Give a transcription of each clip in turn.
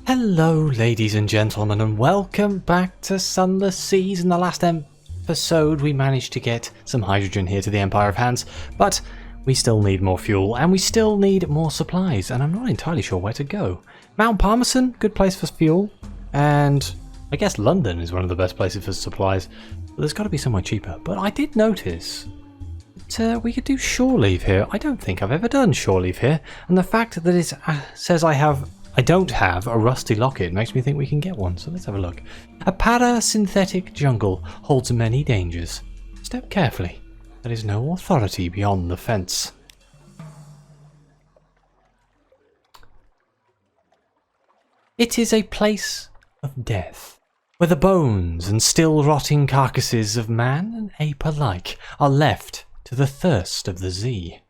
Hello ladies and gentlemen, and welcome back to Sunless Seas. In the last episode we managed to get some hydrogen here to the Empire of Hands, but we still need more fuel and we still need more supplies, and I'm not entirely sure where to go. Mount Parmesan, good place for fuel, and I guess London is one of the best places for supplies, but there's got to be somewhere cheaper. But I did notice that we could do shore leave here. I don't think I've ever done shore leave here, and the fact that it says I don't have a rusty locket makes me think we can get one, so let's have a look. A parasynthetic jungle holds many dangers. Step carefully. There is no authority beyond the fence. It is a place of death, where the bones and still rotting carcasses of man and ape alike are left to the thirst of the sea.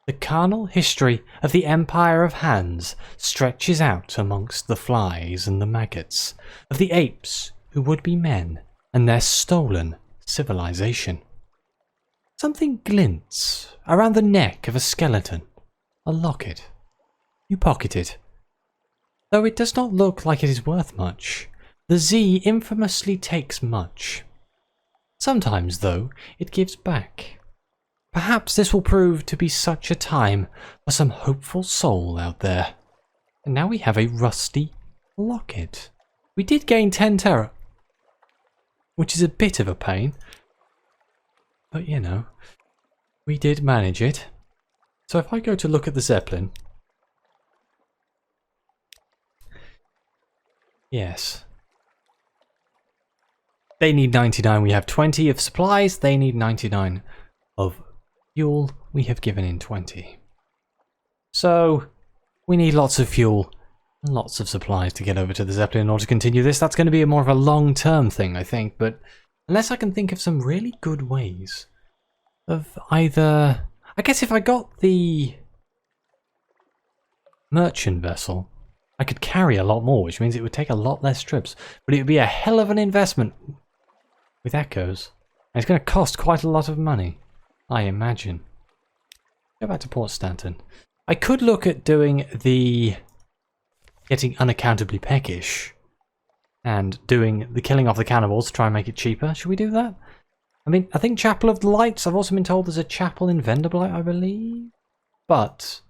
The carnal history of the Empire of Hands stretches out amongst the flies and the maggots of the apes who would be men and their stolen civilization. Something glints around the neck of a skeleton. A locket. You pocket it. Though it does not look like it is worth much, the Z infamously takes much. Sometimes, though, it gives back. Perhaps this will prove to be such a time for some hopeful soul out there. And now we have a rusty locket. We did gain 10 terror, which is a bit of a pain. But you know, we did manage it. So if I go to look at the Zeppelin. Yes. They need 99. We have 20 of supplies. They need 99 of fuel. We have given in 20. So we need lots of fuel and lots of supplies to get over to the Zeppelin in order to continue this. That's going to be more of a long-term thing, I think, but unless I can think of some really good ways of either... I guess if I got the merchant vessel, I could carry a lot more, which means it would take a lot less trips, but it would be a hell of an investment with echoes, and it's going to cost quite a lot of money, I imagine. Go back to Port Stanton. I could look at doing the getting unaccountably peckish and doing the killing off the cannibals to try and make it cheaper. Should we do that? I mean, I think Chapel of the Lights. I've also been told there's a chapel in Venderblight, I believe. But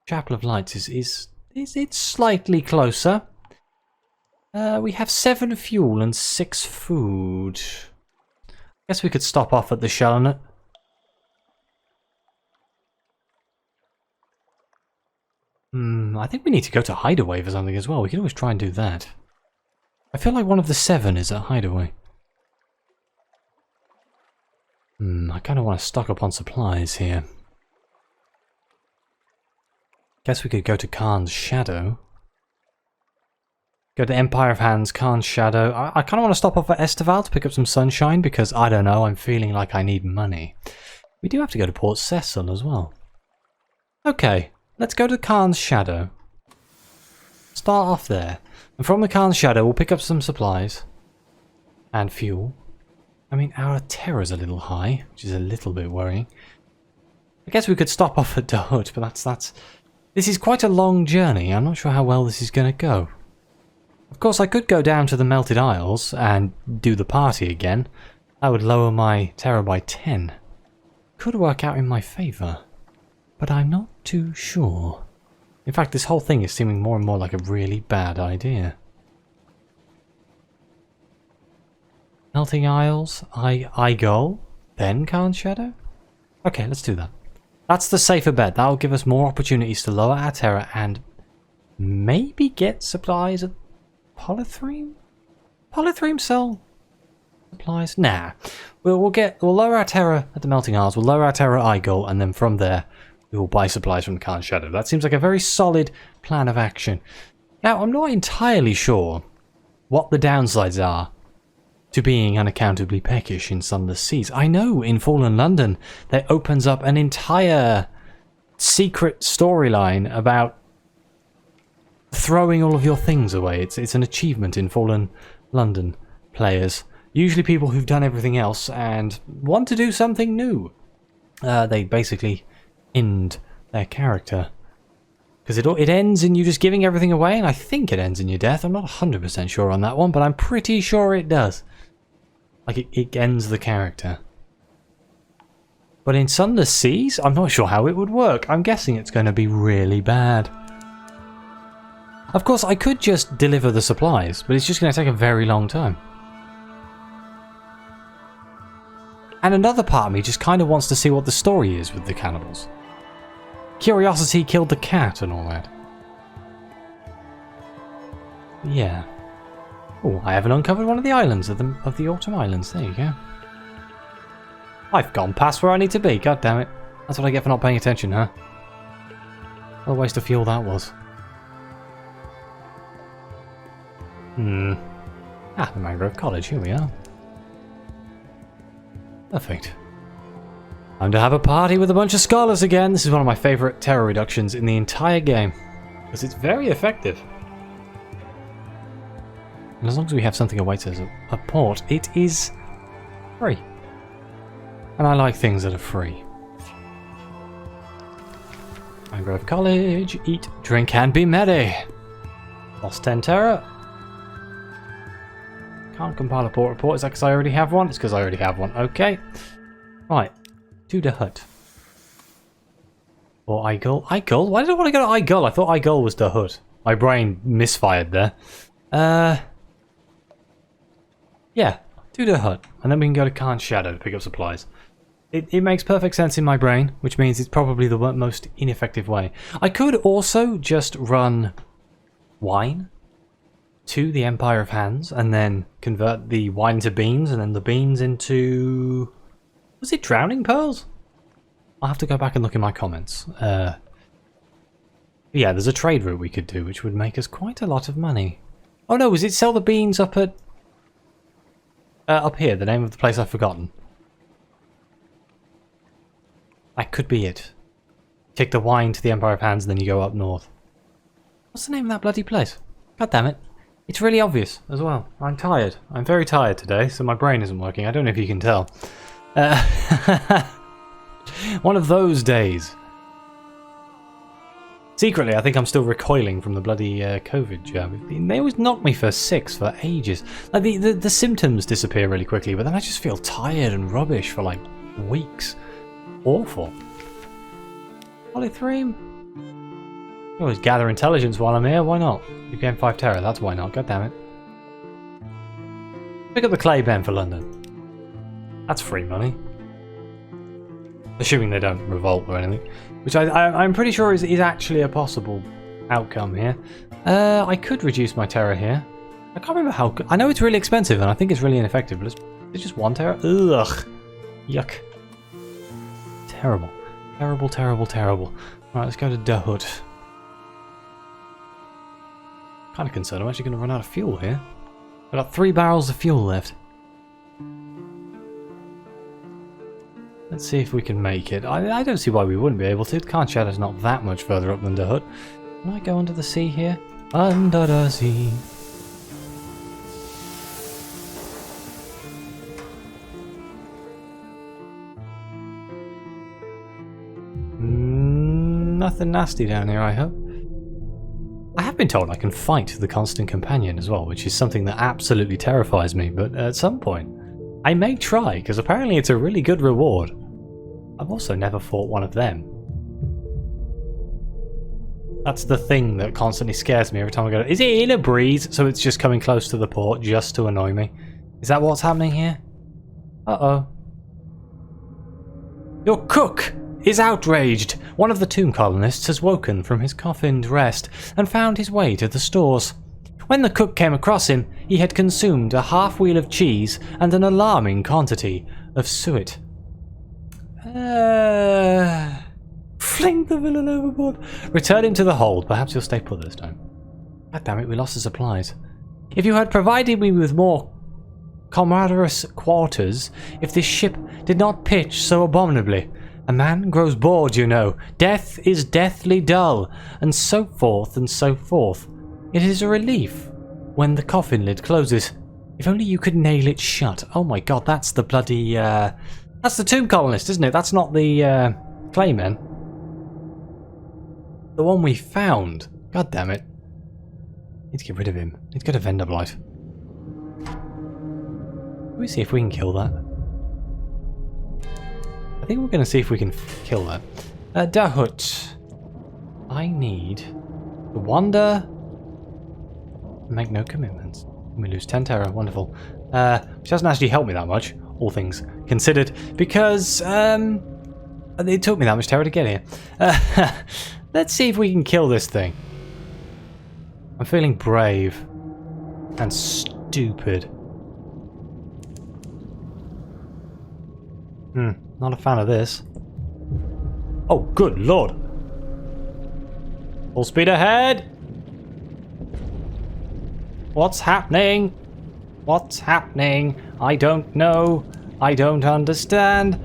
Chapel of Lights is it's slightly closer. We have 7 fuel and 6 food. I guess we could stop off at the Shellnet. I think we need to go to Hideaway for something as well. We can always try and do that. I feel like one of the 7 is at Hideaway. I kind of want to stock up on supplies here. Guess we could go to Khan's Shadow. Go to Empire of Hands, Khan's Shadow. I kind of want to stop off at Esteval to pick up some sunshine because, I don't know, I'm feeling like I need money. We do have to go to Port Cecil as well. Okay, let's go to Khan's Shadow. Start off there. And from the Khan's Shadow, we'll pick up some supplies. And fuel. I mean, our terror's a little high, which is a little bit worrying. I guess we could stop off at Dodge, but that's... This is quite a long journey. I'm not sure how well this is going to go. Of course, I could go down to the Melted Isles and do the party again. That would lower my terror by 10. Could work out in my favour. But I'm not too sure. In fact, this whole thing is seeming more and more like a really bad idea. Melting Isles, Igol, then Khan's Shadow? Okay, let's do that. That's the safer bet. That'll give us more opportunities to lower our terror and maybe get supplies at Polythreme? Polythreme sell supplies? Nah. We'll lower our terror at the Melting Isles, we'll lower our terror at Igol, and then from there we will buy supplies from Khan's Shadow. That seems like a very solid plan of action. Now, I'm not entirely sure what the downsides are to being unaccountably peckish in Sunless Seas. I know in Fallen London that opens up an entire secret storyline about throwing all of your things away. It's an achievement in Fallen London players. Usually people who've done everything else and want to do something new. They basically end their character Because it ends in you just giving everything away, and I think it ends in your death. I'm not 100% sure on that one, but I'm pretty sure it does. Like, it ends the character. But in Sunless Seas, I'm not sure how it would work. I'm guessing it's going to be really bad. Of course, I could just deliver the supplies, but it's just going to take a very long time. And another part of me just kind of wants to see what the story is with the cannibals. Curiosity killed the cat and all that. Yeah. Oh, I haven't uncovered one of the islands of the Autumn Islands. There you go. I've gone past where I need to be. God damn it. That's what I get for not paying attention, huh? What a waste of fuel that was. Ah, the Mangrove College. Here we are. Perfect. Time to have a party with a bunch of scholars again. This is one of my favourite terror reductions in the entire game. Because it's very effective. And as long as we have something awaits us at port, it is free. And I like things that are free. Mangrove College, eat, drink and be merry. Lost 10 terror. Can't compile a port report. Is that because I already have one? It's because I already have one. Okay. Right. To the hut. Or Igul. Igul? Why did I want to go to Igul? I thought Igul was the hut. My brain misfired there. Yeah. To the hut. And then we can go to Khan's Shadow to pick up supplies. It makes perfect sense in my brain, which means it's probably the most ineffective way. I could also just run wine to the Empire of Hands and then convert the wine into beans and then the beans into... Was it drowning pearls? I'll have to go back and look in my comments. Yeah, there's a trade route we could do which would make us quite a lot of money. Oh no, was it sell the beans up at... up here, the name of the place I've forgotten. That could be it. Take the wine to the Empire of Hands and then you go up north. What's the name of that bloody place? God damn it. It's really obvious as well. I'm tired. I'm very tired today, so my brain isn't working. I don't know if you can tell. One of those days. Secretly, I think I'm still recoiling from the bloody COVID jab. They always knock me for 6 for ages. Like the symptoms disappear really quickly, but then I just feel tired and rubbish for like weeks. Awful. Polythreme? You always gather intelligence while I'm here, why not? You gain 5 terror, that's why not, god damn it. Pick up the clay pen for London. That's free money. Assuming they don't revolt or anything. Which I'm pretty sure is actually a possible outcome here. I could reduce my terror here. I can't remember how... I know it's really expensive and I think it's really ineffective, but it's just 1 terror? Ugh. Yuck. Terrible. Terrible, terrible, terrible. Right, let's go to the hut. Kind of concerned I'm actually going to run out of fuel here. I've got 3 barrels of fuel left. Let's see if we can make it. I don't see why we wouldn't be able to. Khan's Shadow's not that much further up than the hut. Can I go under the sea here? Under the sea. Nothing nasty down here, I hope. I have been told I can fight the Constant Companion as well, which is something that absolutely terrifies me, but at some point I may try, because apparently it's a really good reward. I've also never fought one of them. That's the thing that constantly scares me every time I go, is it in a breeze? So it's just coming close to the port just to annoy me. Is that what's happening here? Uh-oh. Your cook is outraged. One of the tomb colonists has woken from his coffined rest and found his way to the stores. When the cook came across him, he had consumed a half-wheel of cheese and an alarming quantity of suet. Fling the villain overboard. Return him to the hold. Perhaps he'll stay put this time. God damn it, we lost the supplies. If you had provided me with more commodious quarters, if this ship did not pitch so abominably. A man grows bored, you know. Death is deathly dull, and so forth and so forth. It is a relief when the coffin lid closes. If only you could nail it shut. Oh my god, that's the bloody... That's the tomb colonist, isn't it? That's not the clayman. The one we found. God damn it. Need to get rid of him. Need to go to Vendor Blight. Let me see if we can kill that. I think we're going to see if we can kill that. Dahut. I need to wander. Make no commitments. We lose 10 terror. Wonderful. Which doesn't actually help me that much, all things considered, because it took me that much terror to get here. Let's see if we can kill this thing. I'm feeling brave and stupid. Not a fan of this. Oh, good lord. Full speed ahead. What's happening? What's happening? I don't know. I don't understand.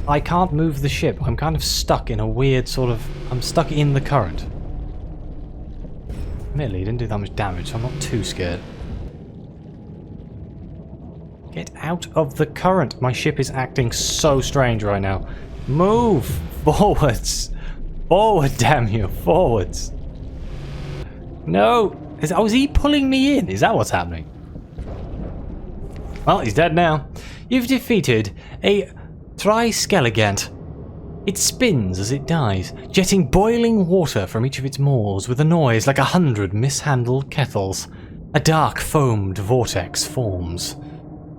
I can't move the ship. I'm kind of stuck in a weird sort of... I'm stuck in the current. Admittedly, it didn't do that much damage, so I'm not too scared. Get out of the current. My ship is acting so strange right now. Move! Forwards! Forward, damn you! Forwards! No! Oh, is he pulling me in? Is that what's happening? Well, he's dead now. You've defeated a Triskelegant. It spins as it dies, jetting boiling water from each of its maws with a noise like 100 mishandled kettles. A dark foamed vortex forms.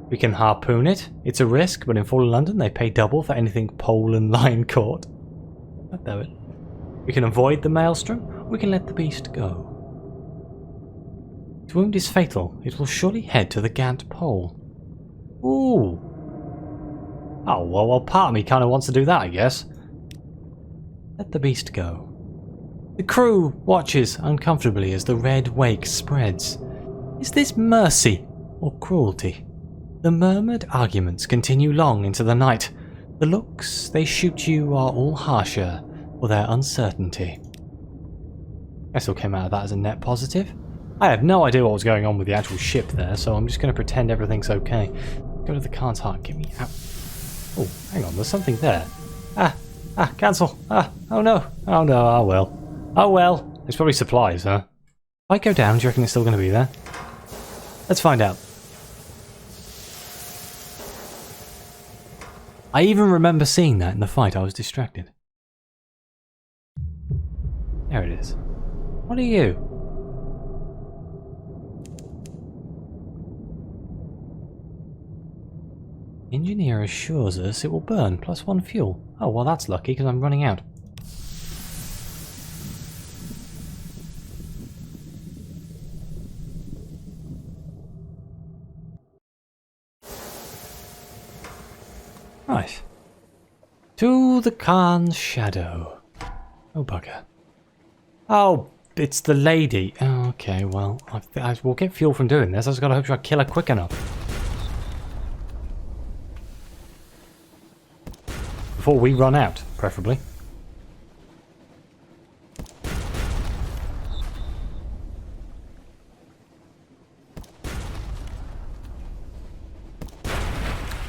We can harpoon it. It's a risk, but in Fallen London they pay double for anything pole and line caught. God damn it. We can avoid the maelstrom, or we can let the beast go. Its wound is fatal. It will surely head to the Gant pole. Ooh. Oh, well, part of me kind of wants to do that, I guess. Let the beast go. The crew watches uncomfortably as the red wake spreads. Is this mercy or cruelty? The murmured arguments continue long into the night. The looks they shoot you are all harsher for their uncertainty. I still came out of that as a net positive. I have no idea what was going on with the actual ship there, so I'm just going to pretend everything's okay. Go to the Khan's Heart, get me out. Oh, hang on, there's something there. Cancel. Oh no, oh well. Oh well, it's probably supplies, huh? If I go down, do you reckon it's still going to be there? Let's find out. I even remember seeing that in the fight. I was distracted. There it is. What are you? Engineer assures us it will burn +1 fuel. Oh, well that's lucky because I'm running out. Right. To the Khan's shadow. Oh, bugger. Oh, it's the lady. Oh, okay, well, I will get fuel from doing this. I just gotta hope I kill her quick enough. Before we run out, preferably.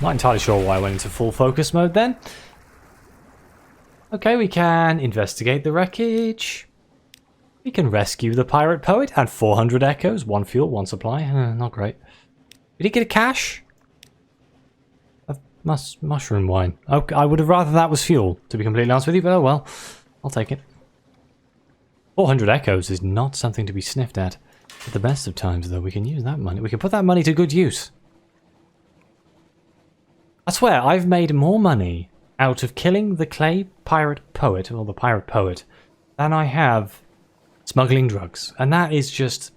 Not entirely sure why I went into full focus mode then. Okay, we can investigate the wreckage. We can rescue the pirate poet and 400 echoes. 1 fuel, 1 supply. Not great. Did he get a cash? Mushroom wine. Okay, I would have rather that was fuel, to be completely honest with you, but oh well. I'll take it. 400 echoes is not something to be sniffed at. At the best of times, though, we can use that money. We can put that money to good use. I swear, I've made more money out of killing the clay pirate poet, or the pirate poet, than I have smuggling drugs. And that is just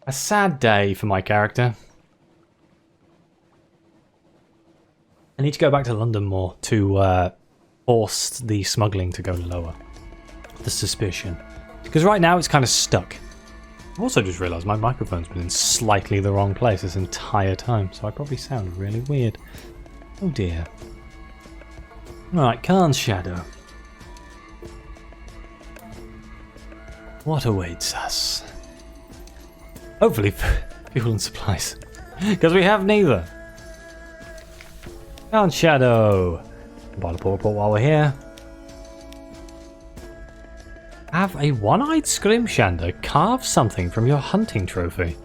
a sad day for my character. I need to go back to London more to force the smuggling to go lower. The suspicion. Because right now it's kind of stuck. I've also just realised my microphone's been in slightly the wrong place this entire time, so I probably sound really weird. Oh dear. Right, Khan's Shadow. What awaits us? Hopefully fuel and supplies. Because we have neither. Khan's Shadow. Buy the port report while we're here. have a one-eyed scrimshander carve something from your hunting trophy.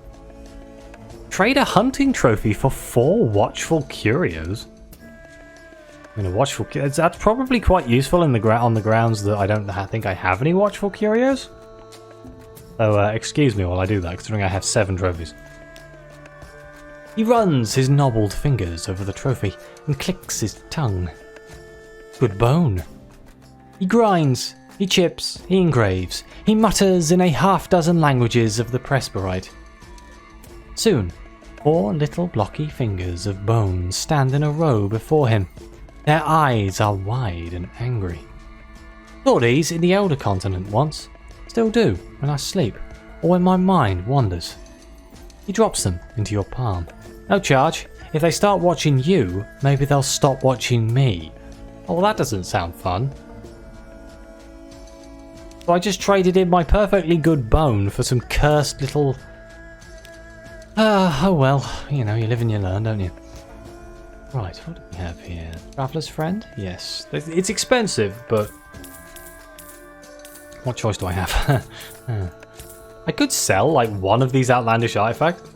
Trade a hunting trophy for 4 watchful curios. I mean, a watchful... That's probably quite useful in on the grounds that I don't think I have any watchful curios. So, excuse me while I do that, considering I have 7 trophies. He runs his knobbled fingers over the trophy and clicks his tongue. Good bone. He grinds, he chips, he engraves, he mutters in a half-dozen languages of the Presbyterite. Soon, 4 little blocky fingers of bone stand in a row before him. Their eyes are wide and angry. Thought these in the Elder Continent once. Still do, when I sleep, or when my mind wanders. He drops them into your palm. No charge. If they start watching you, maybe they'll stop watching me. Oh, well, that doesn't sound fun. So I just traded in my perfectly good bone for some cursed little... oh well, you know, you live and you learn, don't you? Right, what do we have here? Traveller's Friend? Yes. It's expensive, but... what choice do I have? I could sell, like, one of these outlandish artifacts.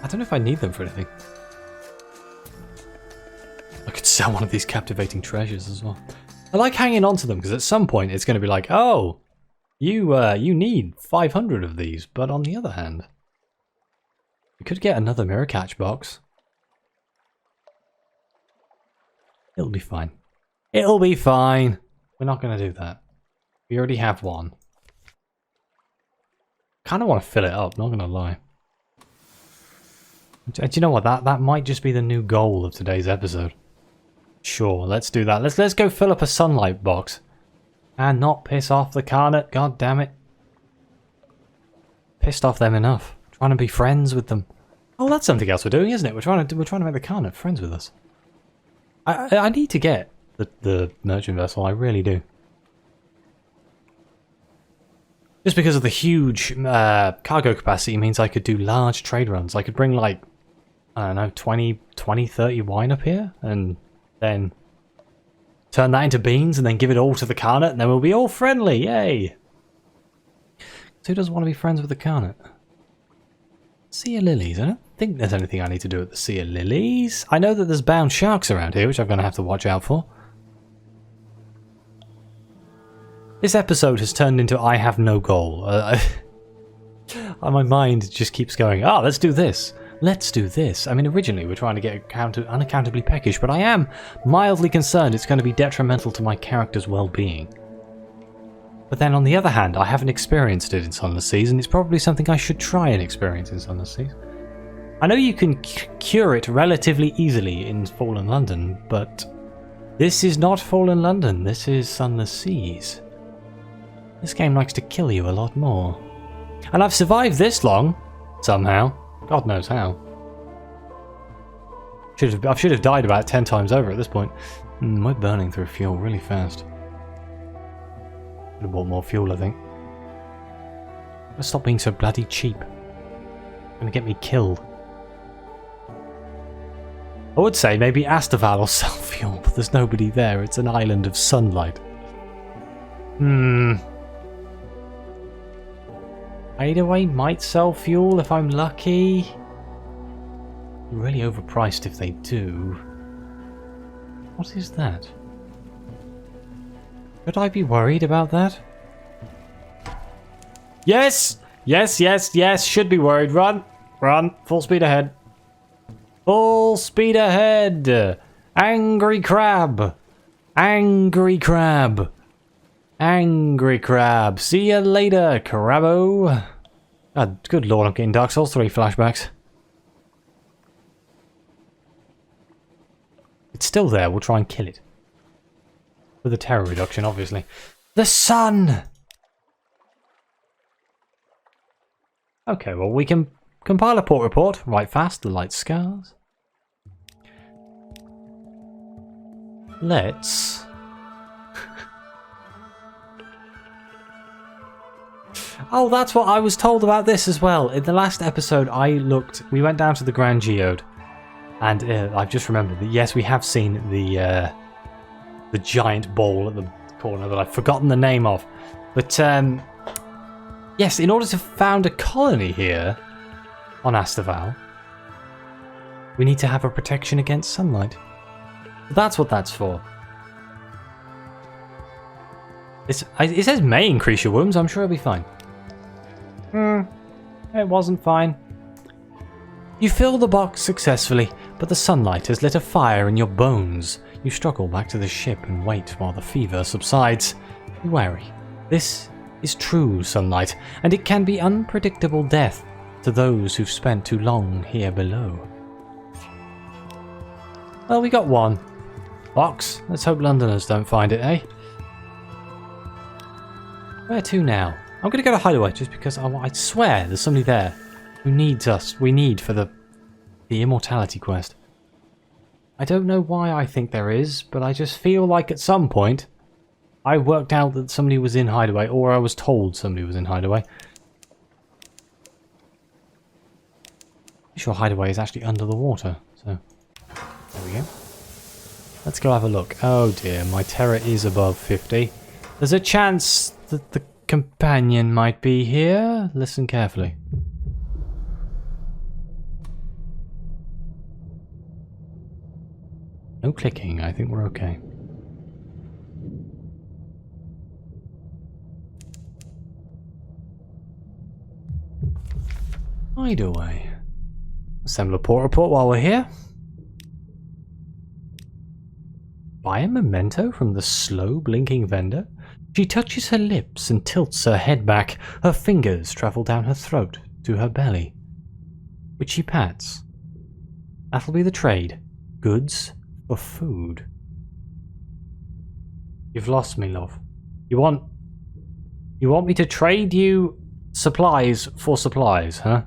I don't know if I need them for anything. I could sell one of these captivating treasures as well. I like hanging on to them, because at some point it's going to be like, oh, you need 500 of these. But on the other hand, we could get another mirror catch box. It'll be fine. It'll be fine. We're not going to do that. We already have one. Kind of want to fill it up, not going to lie. Do you know what? That might just be the new goal of today's episode. Sure, let's do that. Let's go fill up a sunlight box. And not piss off the Carnet, god damn it. Pissed off them enough. Trying to be friends with them. Oh, that's something else we're doing, isn't it? We're trying to make the Carnet friends with us. I need to get the merchant vessel, I really do. Just because of the huge cargo capacity means I could do large trade runs. I could bring like, I don't know, 20, 30 wine up here and then turn that into beans and then give it all to the Carnet and then we'll be all friendly, yay! So who doesn't want to be friends with the Carnet? Sea of Lilies. I don't think there's anything I need to do at the Sea of Lilies. I know that there's bound sharks around here, which I'm going to have to watch out for. This episode has turned into I have no goal. My mind just keeps going, oh, let's do this. Let's do this. I mean, originally we're trying to get unaccountably peckish, but I am mildly concerned it's going to be detrimental to my character's well-being. But then on the other hand, I haven't experienced it in Sunless Seas, and it's probably something I should try and experience in Sunless Seas. I know you can cure it relatively easily in Fallen London, but this is not Fallen London, this is Sunless Seas. This game likes to kill you a lot more. And I've survived this long, somehow. God knows how. I should have died about 10 times over at this point. We're burning through fuel really fast. Should have bought more fuel, I think. Let's stop being so bloody cheap. It's gonna get me killed. I would say maybe Astaval will sell fuel, but there's nobody there. It's an island of sunlight. Hideaway might sell fuel if I'm lucky. Really overpriced if they do. What is that? Should I be worried about that? Yes! Yes, yes, yes! Should be worried. Run! Run! Full speed ahead. Full speed ahead! Angry crab! Angry crab! Angry crab. See you later, Crabbo. God, good lord, I'm getting Dark Souls 3 flashbacks. It's still there, we'll try and kill it. With a terror reduction, obviously. The sun! Okay, well we can compile a port report. Right fast, the light scars. Let's... Oh, that's what I was told about this as well. In the last episode, we went down to the Grand Geode, and I've just remembered that yes, we have seen the giant bowl at the corner that I've forgotten the name of. But, yes, in order to found a colony here on Astaval, we need to have a protection against sunlight. That's what that's for. It says may increase your wounds. I'm sure it'll be fine. It wasn't fine. You fill the box successfully, but the sunlight has lit a fire in your bones. You struggle back to the ship and wait while the fever subsides. Be wary. This is true sunlight, and it can be unpredictable death to those who've spent too long here below. Well, we got one. Box. Let's hope Londoners don't find it, eh? Where to now? I'm going to go to Hideaway just because I swear there's somebody there who needs us. We need for the immortality quest. I don't know why I think there is, but I just feel like at some point I worked out that somebody was in Hideaway, or I was told somebody was in Hideaway. I'm sure Hideaway is actually under the water, so there we go. Let's go have a look. Oh dear, my terror is above 50. There's a chance that the companion might be here. Listen carefully. No clicking, I think we're okay. Hideaway. Assemble a port report while we're here. Buy a memento from the slow blinking vendor. She touches her lips and tilts her head back. Her fingers travel down her throat to her belly, which she pats. That'll be the trade. Goods for food. You've lost me, love. You want me to trade you supplies for supplies, huh?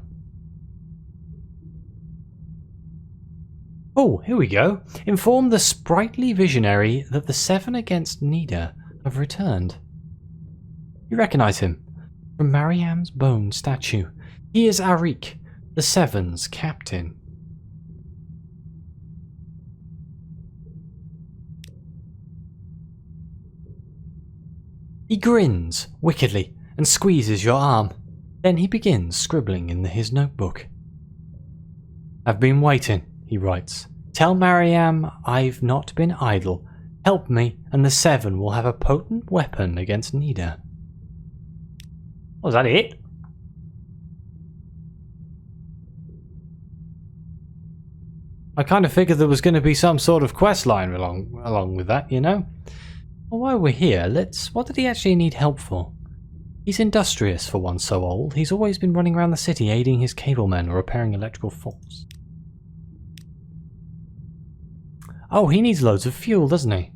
Oh, here we go. Inform the sprightly visionary that the 7 against Nida have returned. You recognize him from Mariam's bone statue. He is Arik, the 7's captain. He grins wickedly and squeezes your arm. Then he begins scribbling in his notebook. I've been waiting, he writes. Tell Mariam I've not been idle. Help me, and the 7 will have a potent weapon against Nida. Was that it? I kind of figured there was going to be some sort of quest line along with that, you know? Well, while we're here, what did he actually need help for? He's industrious for one so old. He's always been running around the city aiding his cablemen or repairing electrical faults. Oh, he needs loads of fuel, doesn't he?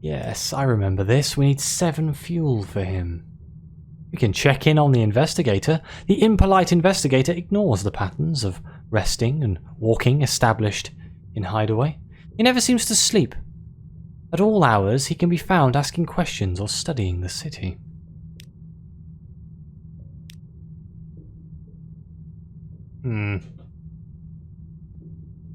Yes, I remember this. We need 7 fuel for him. We can check in on the investigator. The impolite investigator ignores the patterns of resting and walking established in Hideaway. He never seems to sleep. At all hours, he can be found asking questions or studying the city. Hmm.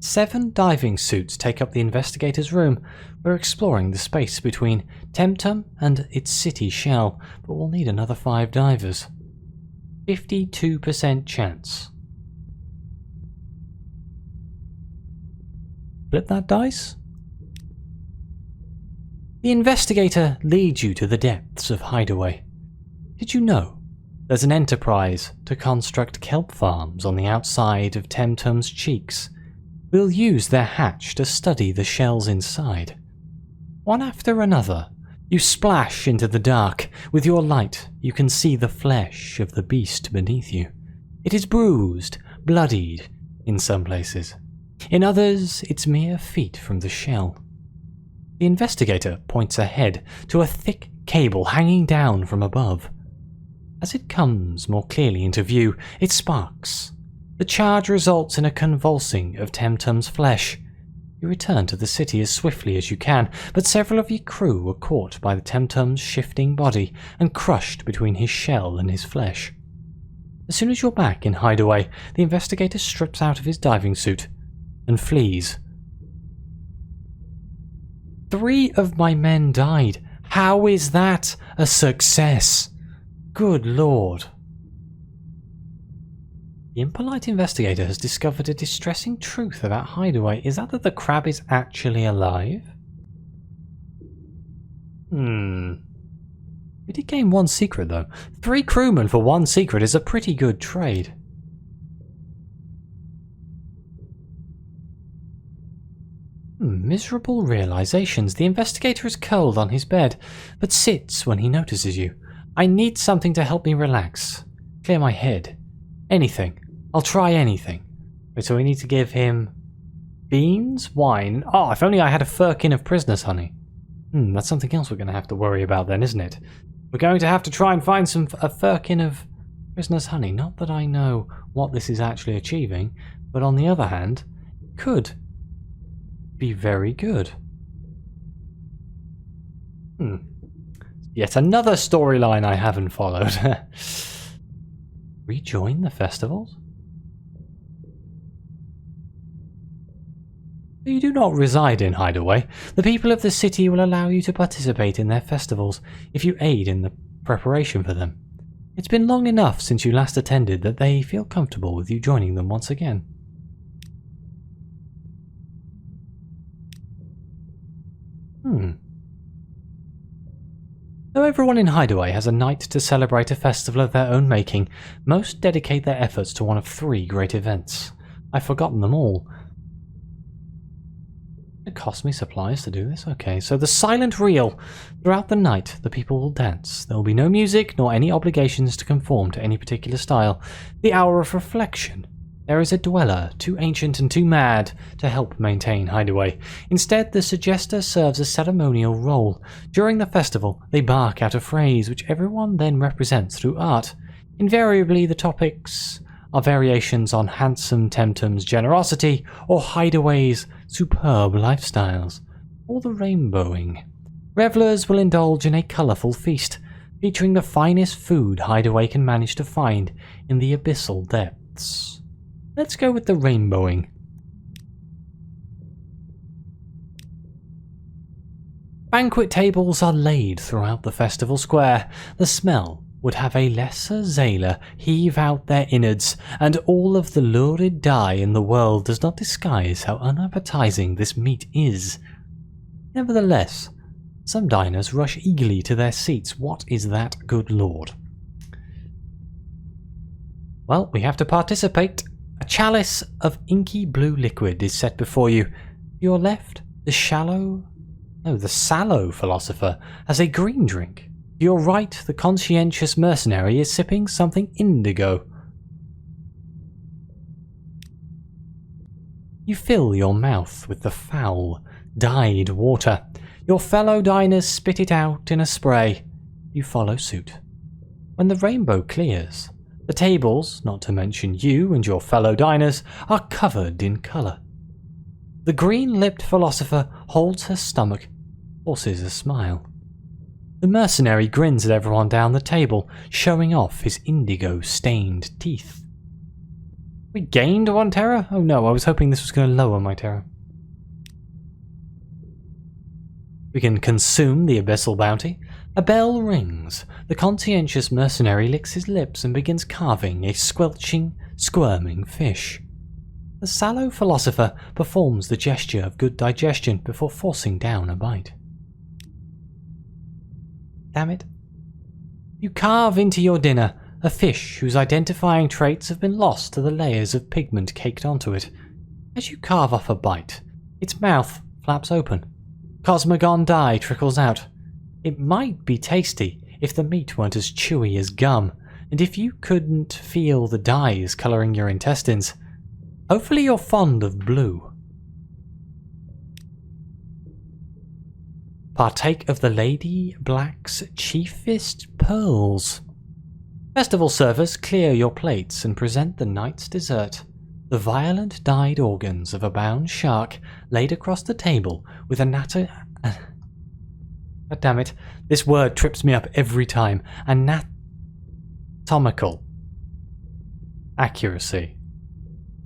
7 diving suits take up the investigator's room. We're exploring the space between Temtum and its city shell, but we'll need another 5 divers. 52% chance. Flip that dice. The investigator leads you to the depths of Hideaway. Did you know there's an enterprise to construct kelp farms on the outside of Temtum's cheeks? We'll use their hatch to study the shells inside. One after another, you splash into the dark. With your light, you can see the flesh of the beast beneath you. It is bruised, bloodied in some places. In others, it's mere feet from the shell. The investigator points ahead to a thick cable hanging down from above. As it comes more clearly into view, it sparks. The charge results in a convulsing of Temtum's flesh. You return to the city as swiftly as you can, but several of your crew were caught by the Temtum's shifting body and crushed between his shell and his flesh. As soon as you're back in Hideaway, the investigator strips out of his diving suit and flees. 3 of my men died. How is that a success? Good lord. The impolite investigator has discovered a distressing truth about Hideaway. Is that the crab is actually alive? We did gain 1 secret though. 3 crewmen for 1 secret is a pretty good trade. Miserable realizations. The investigator is curled on his bed, but sits when he notices you. I need something to help me relax. Clear my head. Anything. I'll try anything. Wait, so we need to give him beans, wine. Oh, if only I had a firkin of prisoner's honey. That's something else we're going to have to worry about then, isn't it? We're going to have to try and find a firkin of prisoner's honey. Not that I know what this is actually achieving, but on the other hand, it could be very good. Yet another storyline I haven't followed. Rejoin the festivals? You do not reside in Hideaway. The people of the city will allow you to participate in their festivals if you aid in the preparation for them. It's been long enough since you last attended that they feel comfortable with you joining them once again. Though everyone in Hideaway has a night to celebrate a festival of their own making, most dedicate their efforts to one of 3 great events. I've forgotten them all. It cost me supplies to do this? Okay, so the silent reel. Throughout the night, the people will dance. There will be no music, nor any obligations to conform to any particular style. The hour of reflection. There is a dweller, too ancient and too mad to help maintain Hideaway. Instead, the suggester serves a ceremonial role. During the festival, they bark out a phrase which everyone then represents through art. Invariably, the topics are variations on handsome Temtem's generosity or Hideaway's superb lifestyles, or the rainbowing. Revelers will indulge in a colourful feast, featuring the finest food Hideaway can manage to find in the abyssal depths. Let's go with the rainbowing. Banquet tables are laid throughout the festival square. The smell would have a lesser sailor heave out their innards, and all of the lurid dye in the world does not disguise how unappetizing this meat is. Nevertheless, some diners rush eagerly to their seats. What is that, good lord? Well, we have to participate. A chalice of inky blue liquid is set before you. To your left, the sallow philosopher has a green drink. To your right, the conscientious mercenary is sipping something indigo. You fill your mouth with the foul, dyed water. Your fellow diners spit it out in a spray. You follow suit. When the rainbow clears, the tables, not to mention you and your fellow diners, are covered in colour. The green-lipped philosopher holds her stomach, forces a smile. The mercenary grins at everyone down the table, showing off his indigo-stained teeth. We gained 1 terror? Oh no, I was hoping this was going to lower my terror. We can consume the abyssal bounty. A bell rings. The conscientious mercenary licks his lips and begins carving a squelching, squirming fish. The sallow philosopher performs the gesture of good digestion before forcing down a bite. Damn it. You carve into your dinner a fish whose identifying traits have been lost to the layers of pigment caked onto it. As you carve off a bite, its mouth flaps open. Cosmogon dye trickles out. It might be tasty if the meat weren't as chewy as gum, and if you couldn't feel the dyes colouring your intestines. Hopefully you're fond of blue. Partake of the Lady Black's chiefest pearls. Festival servers clear your plates and present the night's dessert. The violent dyed organs of a bound shark laid across the table with God damn it, this word trips me up every time. Anatomical accuracy.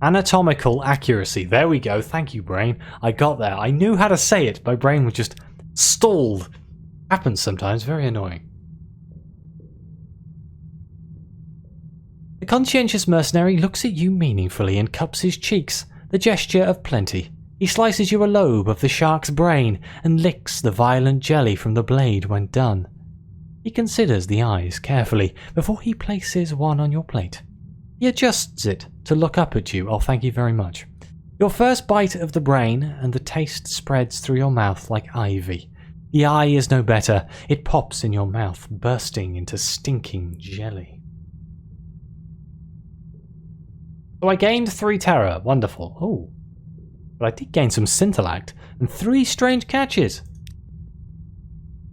Anatomical accuracy. There we go. Thank you, brain. I got there. I knew how to say it. My brain was just stalled. Happens sometimes, very annoying. The conscientious mercenary looks at you meaningfully and cups his cheeks, the gesture of plenty. He slices you a lobe of the shark's brain and licks the violent jelly from the blade when done. He considers the eyes carefully before he places one on your plate. He adjusts it to look up at you. Oh, thank you very much. Your first bite of the brain and the taste spreads through your mouth like ivy. The eye is no better. It pops in your mouth, bursting into stinking jelly. So I gained 3 terror. Wonderful. Oh. But I did gain some scintillate and 3 strange catches.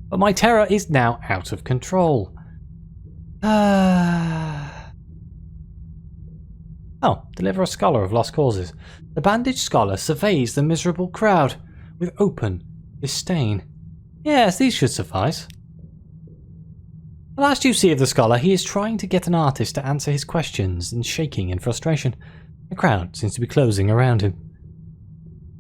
But my terror is now out of control. Oh, deliver a scholar of lost causes. The bandaged scholar surveys the miserable crowd with open disdain. Yes, these should suffice. The last you see of the scholar, he is trying to get an artist to answer his questions and shaking in frustration. The crowd seems to be closing around him.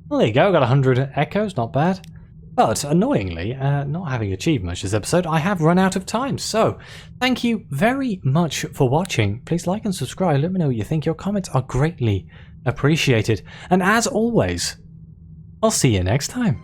Well, there you go, got 100 echoes, not bad. But, annoyingly, not having achieved much this episode, I have run out of time. So, thank you very much for watching. Please like and subscribe, let me know what you think. Your comments are greatly appreciated. And as always, I'll see you next time.